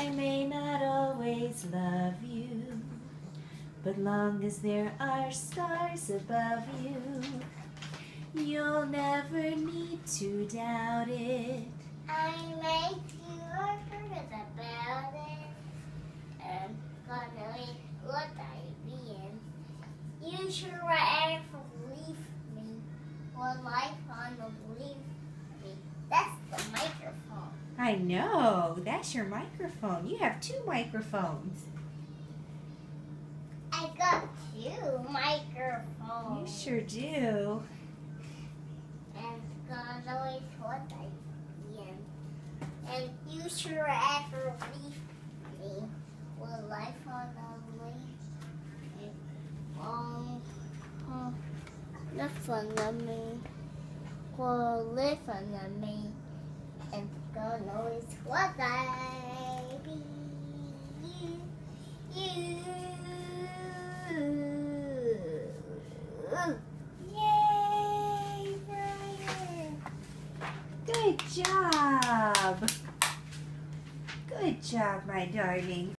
I may not always love you, but long as there are stars above you, you'll never need to doubt it. I make you forget about it, and God knows what I be in. You should ever leave me, or life on the leave me. That's the microphone. I know, that's your microphone. You have 2 microphones. I got 2 microphones. You sure do. And God knows what I be in. And you should ever leave me, or life on the leave. Live under me, will live under me, and God knows what I be. You. Yay, Brian! Good job. Good job, my darling.